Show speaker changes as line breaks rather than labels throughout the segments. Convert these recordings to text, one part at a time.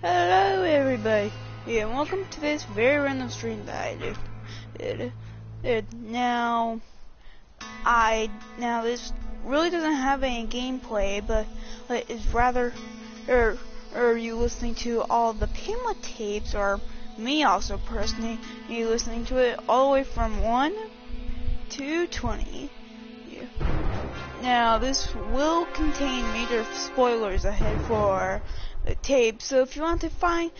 Hello everybody, and welcome to this very random stream that I did. Now this really doesn't have any gameplay, but it's rather, you listening to all the Pamela tapes, or me also personally, you listening to it all the way from 1 to 20. Yeah. Now this will contain major spoilers ahead for the tape, so if you want to find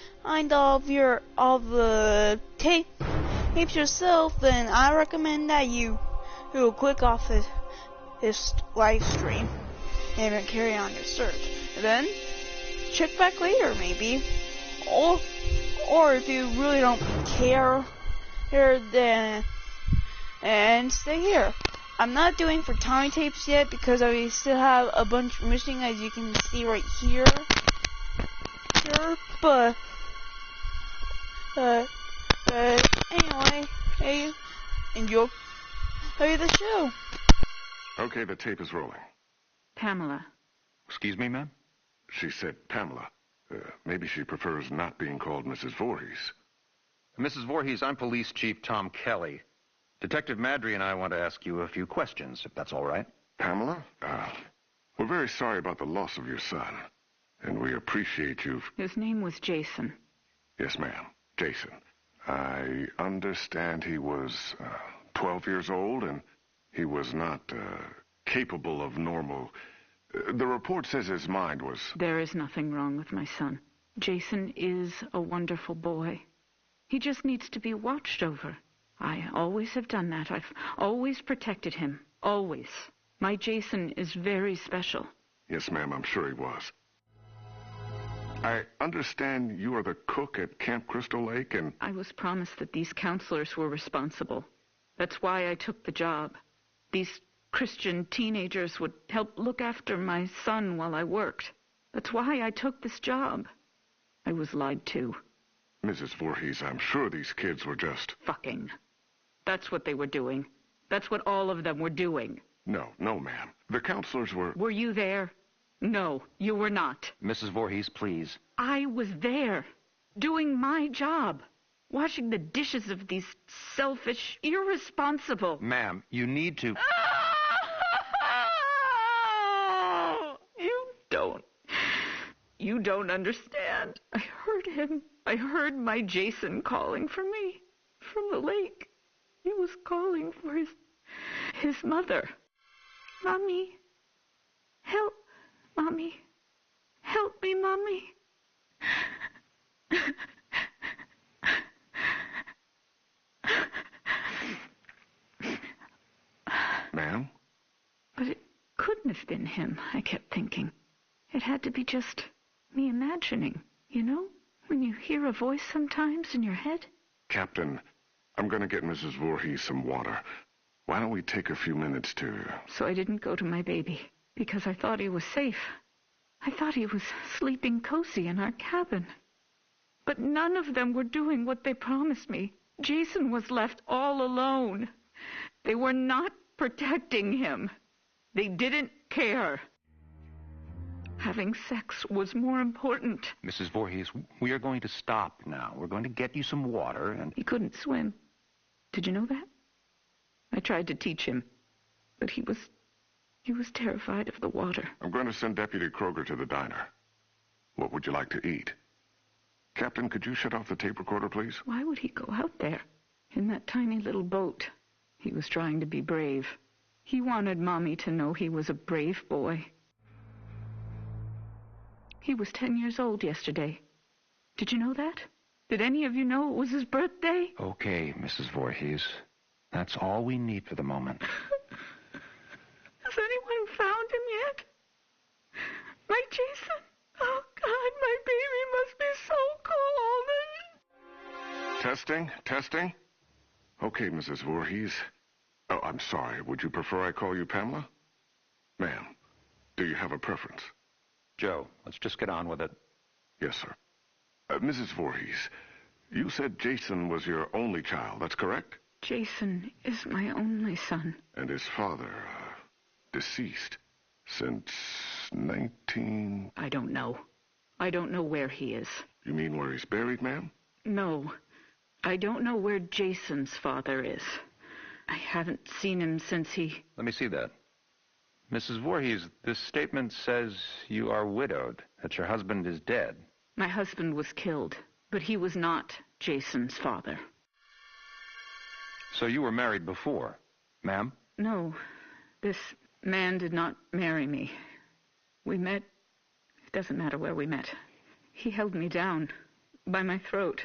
all the tapes yourself, then I recommend that you click off this live stream and carry on your search. And then check back later, maybe, or if you really don't care, then and stay here. I'm not doing for Tommy tapes yet because I still have a bunch missing, as you can see right here. But anyway, hey, enjoy the show.
Okay, the tape is rolling.
Pamela.
Excuse me, ma'am? She said Pamela. Maybe she prefers not being called Mrs. Voorhees.
Mrs. Voorhees, I'm Police Chief Tom Kelly. Detective Madry and I want to ask you a few questions, if that's all right.
Pamela? We're very sorry about the loss of your son. And we appreciate you.
His name was Jason.
Yes, ma'am. Jason. I understand he was 12 years old and he was not capable of normal. The report says his mind was...
There is nothing wrong with my son. Jason is a wonderful boy. He just needs to be watched over. I always have done that. I've always protected him. Always. My Jason is very special.
Yes, ma'am, I'm sure he was. I understand you are the cook at Camp Crystal Lake, and...
I was promised that these counselors were responsible. That's why I took the job. These Christian teenagers would help look after my son while I worked. That's why I took this job. I was lied to.
Mrs. Voorhees, I'm sure these kids were just...
Fucking. That's what they were doing. That's what all of them were doing.
No, ma'am. The counselors were...
Were you there? No, you were not.
Mrs. Voorhees, please.
I was there, doing my job, washing the dishes of these selfish, irresponsible...
Ma'am, you need to...
You don't understand. I heard him. I heard my Jason calling for me from the lake. He was calling for his mother. Mommy, help. Mommy, help me, Mommy.
Ma'am?
But it couldn't have been him, I kept thinking. It had to be just me imagining, you know? When you hear a voice sometimes in your head.
Captain, I'm going to get Mrs. Voorhees some water. Why don't we take a few minutes to...
So I didn't go to my baby, because I thought he was safe. I thought he was sleeping cozy in our cabin. But none of them were doing what they promised me. Jason was left all alone. They were not protecting him. They didn't care. Having sex was more important.
Mrs. Voorhees, we are going to stop now. We're going to get you some water and...
He couldn't swim. Did you know that? I tried to teach him, but he was terrified of the water.
I'm going to send Deputy Kroger to the diner. What would you like to eat? Captain, could you shut off the tape recorder, please?
Why would he go out there in that tiny little boat? He was trying to be brave. He wanted Mommy to know he was a brave boy. He was 10 years old yesterday. Did you know that? Did any of you know it was his birthday?
Okay, Mrs. Voorhees. That's all we need for the moment.
Has anyone found him yet? My Jason? Oh, God, my baby must be so cold.
Testing? Okay, Mrs. Voorhees. Oh, I'm sorry. Would you prefer I call you Pamela? Ma'am, do you have a preference?
Joe, let's just get on with it.
Yes, sir. Mrs. Voorhees, you said Jason was your only child, that's correct?
Jason is my only son.
And his father, deceased since 19...
I don't know. I don't know where he is.
You mean where he's buried, ma'am?
No. I don't know where Jason's father is. I haven't seen him since he...
Let me see that. Mrs. Voorhees, this statement says you are widowed, that your husband is dead.
My husband was killed, but he was not Jason's father.
So you were married before, ma'am?
No, this man did not marry me. We met... It doesn't matter where we met. He held me down by my throat.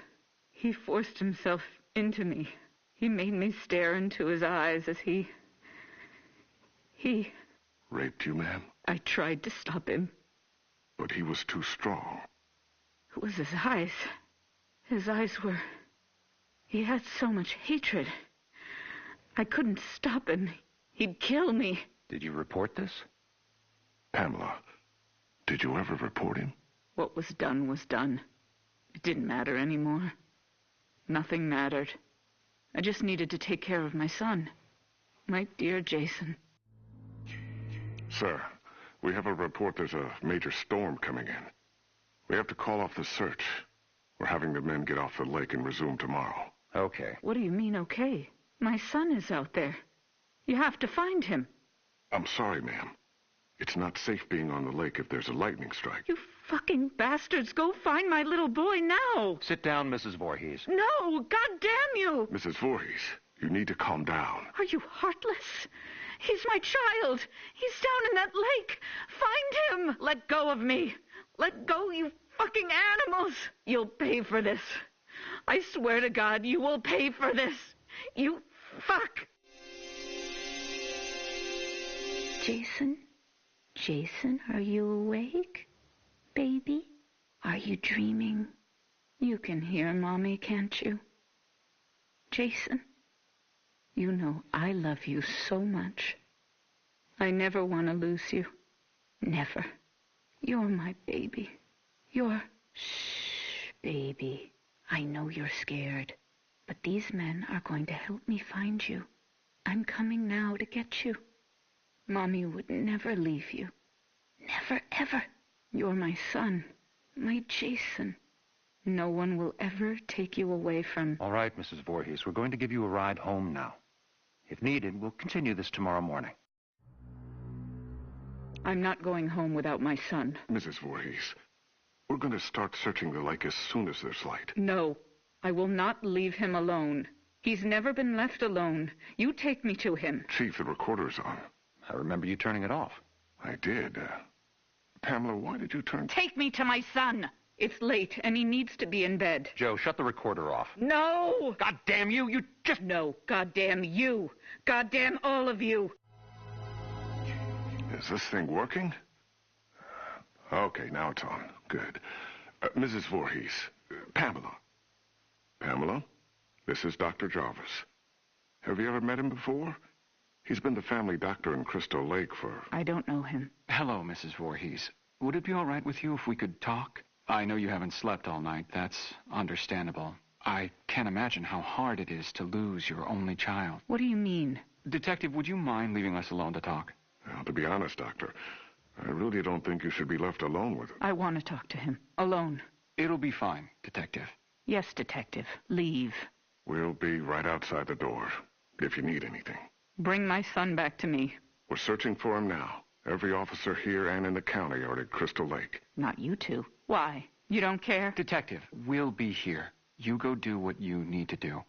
He forced himself into me. He made me stare into his eyes as he...
Raped you, ma'am?
I tried to stop him.
But he was too strong.
It was his eyes. His eyes were... He had so much hatred. I couldn't stop him. He'd kill me.
Did you report this?
Pamela, did you ever report him?
What was done was done. It didn't matter anymore. Nothing mattered. I just needed to take care of my son. My dear Jason.
Sir, we have a report there's a major storm coming in. We have to call off the search. We're having the men get off the lake and resume tomorrow.
Okay.
What do you mean, okay? My son is out there. You have to find him.
I'm sorry, ma'am. It's not safe being on the lake if there's a lightning strike.
You fucking bastards, go find my little boy now.
Sit down, Mrs. Voorhees.
No, God damn you.
Mrs. Voorhees, you need to calm down.
Are you heartless? He's my child. He's down in that lake. Find him. Let go of me. Let go, you fucking animals. You'll pay for this. I swear to God, you will pay for this. You fuck. Jason? Jason, are you awake? Baby? Are you dreaming? You can hear Mommy, can't you? Jason? You know I love you so much. I never want to lose you. Never. You're my baby. Shh, baby. I know you're scared, but these men are going to help me find you. I'm coming now to get you. Mommy would never leave you. Never, ever. You're my son, my Jason. No one will ever take you away from...
All right, Mrs. Voorhees, we're going to give you a ride home now. If needed, we'll continue this tomorrow morning.
I'm not going home without my son.
Mrs. Voorhees, we're going to start searching the lake as soon as there's light.
No, I will not leave him alone. He's never been left alone. You take me to him.
Chief, the recorder's on.
I remember you turning it off.
I did. Pamela, why did you turn...
Take me to my son. It's late, and he needs to be in bed.
Joe, shut the recorder off.
No!
God damn you! You just...
No, goddamn you. Goddamn all of you.
Is this thing working? Okay, now it's on. Good. Mrs. Voorhees. Pamela. Pamela, this is Dr. Jarvis. Have you ever met him before? He's been the family doctor in Crystal Lake for...
I don't know him.
Hello, Mrs. Voorhees. Would it be all right with you if we could talk? I know you haven't slept all night. That's understandable. I can't imagine how hard it is to lose your only child.
What do you mean?
Detective, would you mind leaving us alone to talk?
Well, to be honest, Doctor, I really don't think you should be left alone with him.
I want to talk to him. Alone.
It'll be fine, Detective.
Yes, Detective. Leave.
We'll be right outside the door, if you need anything.
Bring my son back to me.
We're searching for him now. Every officer here and in the county are at Crystal Lake.
Not you two. Why? You don't care?
Detective, we'll be here. You go do what you need to do.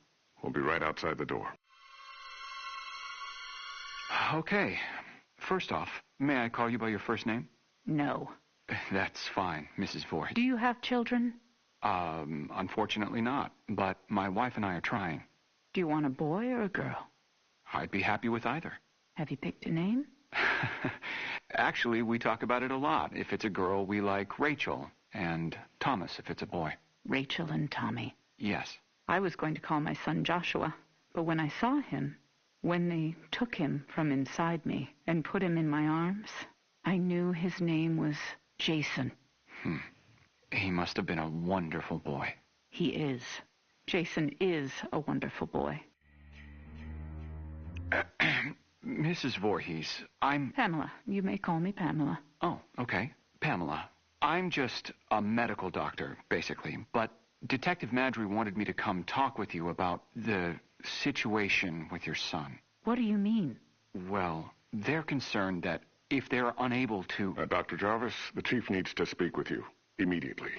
We'll be right outside the door.
Okay. First off, may I call you by your first name?
No.
That's fine, Mrs. Voorhees.
Do you have children?
Unfortunately not, but my wife and I are trying.
Do you want a boy or a girl?
I'd be happy with either.
Have you picked a name?
Actually, we talk about it a lot. If it's a girl, we like Rachel, and Thomas if it's a boy.
Rachel and Tommy.
Yes.
I was going to call my son Joshua, but when I saw him, when they took him from inside me and put him in my arms, I knew his name was Jason.
He must have been a wonderful boy.
He is. Jason is a wonderful boy.
Mrs. Voorhees, I'm...
Pamela. You may call me Pamela.
Oh, okay. Pamela, I'm just a medical doctor, basically, but Detective Madry wanted me to come talk with you about the situation with your son.
What do you mean?
Well, they're concerned that if they're unable to...
Dr. Jarvis, the chief needs to speak with you immediately.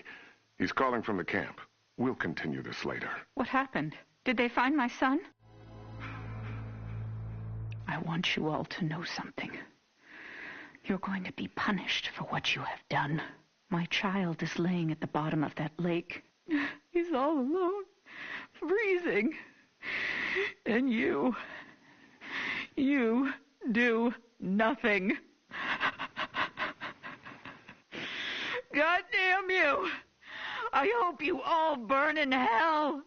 He's calling from the camp. We'll continue this later.
What happened? Did they find my son? I want you all to know something. You're going to be punished for what you have done. My child is laying at the bottom of that lake. He's all alone, freezing. And you do nothing. God damn you! I hope you all burn in hell!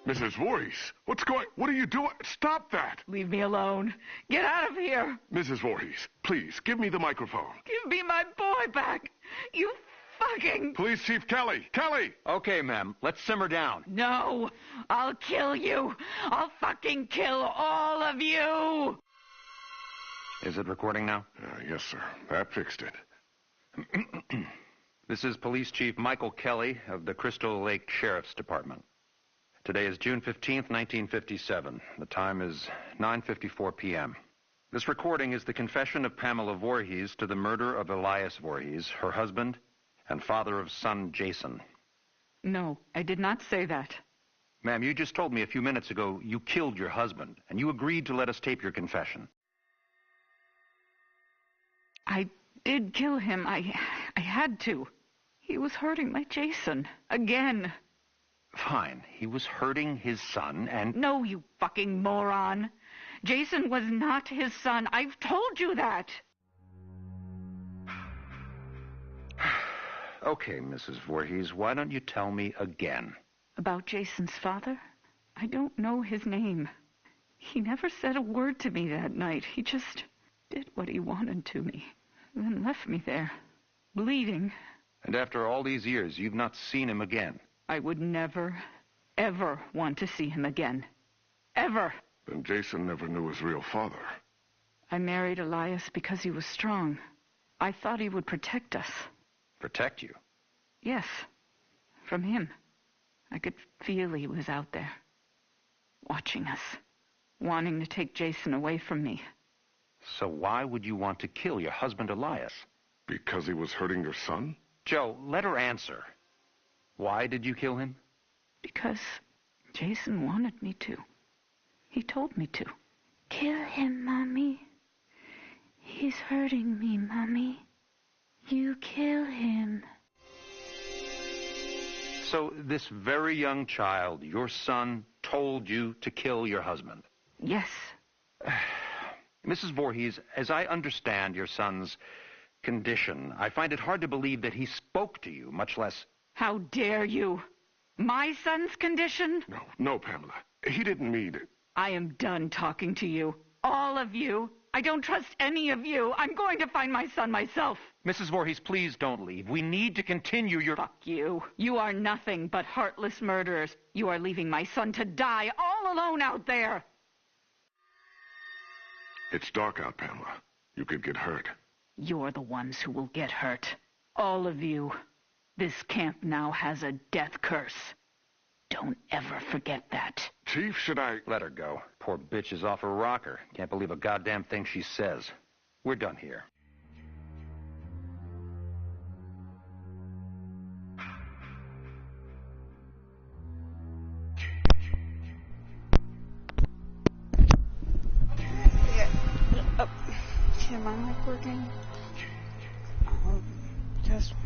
Mrs. Voorhees, what are you doing? Stop that!
Leave me alone. Get out of here.
Mrs. Voorhees, please, give me the microphone.
Give me my boy back. You fucking...
Police Chief Kelly! Kelly!
Okay, ma'am. Let's simmer down.
No, I'll kill you. I'll fucking kill all of you.
Is it recording now?
Yes, sir. That fixed it.
This is Police Chief Michael Kelly of the Crystal Lake Sheriff's Department. Today is June 15th, 1957. The time is 9:54 p.m. This recording is the confession of Pamela Voorhees to the murder of Elias Voorhees, her husband, and father of son Jason.
No, I did not say that.
Ma'am, you just told me a few minutes ago you killed your husband, and you agreed to let us tape your confession.
I did kill him. I had to. He was hurting my Jason. Again.
Fine. He was hurting his son, and...
No, you fucking moron. Jason was not his son. I've told you that.
Okay, Mrs. Voorhees, why don't you tell me again?
About Jason's father? I don't know his name. He never said a word to me that night. He just did what he wanted to me, then left me there, bleeding.
And after all these years, you've not seen him again?
I would never, ever want to see him again. Ever.
Then Jason never knew his real father.
I married Elias because he was strong. I thought he would protect us.
Protect you?
Yes, from him. I could feel he was out there, watching us, wanting to take Jason away from me.
So why would you want to kill your husband Elias?
Because he was hurting your son?
Joe, let her answer. Why did you kill him?
Because Jason wanted me to. He told me to.
Kill him, Mommy. He's hurting me, Mommy. You kill him.
So this very young child, your son, told you to kill your husband?
Yes.
Mrs. Voorhees, as I understand your son's condition, I find it hard to believe that he spoke to you, much less...
How dare you? My son's condition?
No, Pamela. He didn't mean it.
I am done talking to you. All of you. I don't trust any of you. I'm going to find my son myself.
Mrs. Voorhees, please don't leave. We need to continue your...
Fuck you. You are nothing but heartless murderers. You are leaving my son to die all alone out there.
It's dark out, Pamela. You could get hurt.
You're the ones who will get hurt. All of you. This camp now has a death curse. Don't ever forget that.
Chief, should I...
Let her go. Poor bitch is off her rocker. Can't believe a goddamn thing she says. We're done here.
Am I mic working? Just one.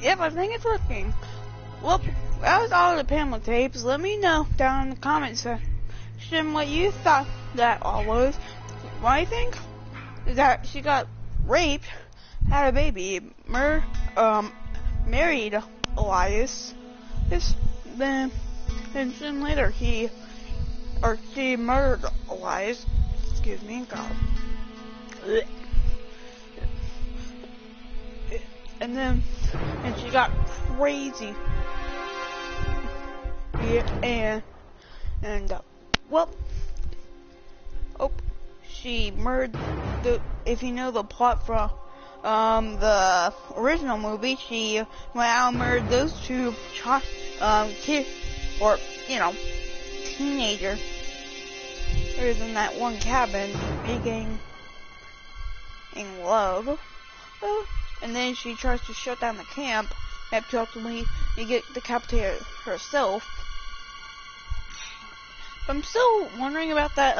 Yep, I think it's working. Well, that was all the Pamela tapes. Let me know down in the comments section what you thought that all was. What I think is that she got raped, had a baby, married Elias, then soon later she murdered Elias. Excuse me, God. And she got crazy. Yeah, well, she murdered if you know the plot from the original movie, she went out and married those two kids, or teenagers in that one cabin, being in love. And then she tries to shut down the camp, have to ultimately get decapitated herself. But I'm still wondering about that,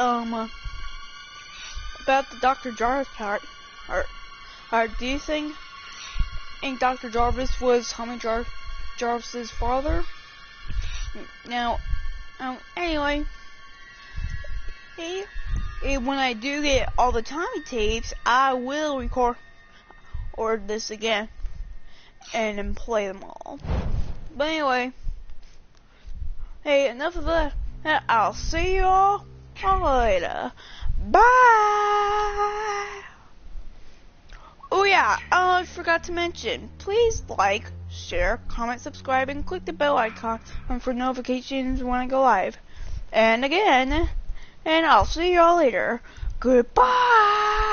about the Dr. Jarvis part. Or do you think Dr. Jarvis was Tommy Jarvis's father? Now, anyway, when I do get all the Tommy tapes, I will record this again and then play them all. But anyway, hey, enough of that. I'll see you all later. Bye! Oh yeah, I forgot to mention, please like, share, comment, subscribe, and click the bell icon for notifications when I go live. And again, and I'll see you all later. Goodbye!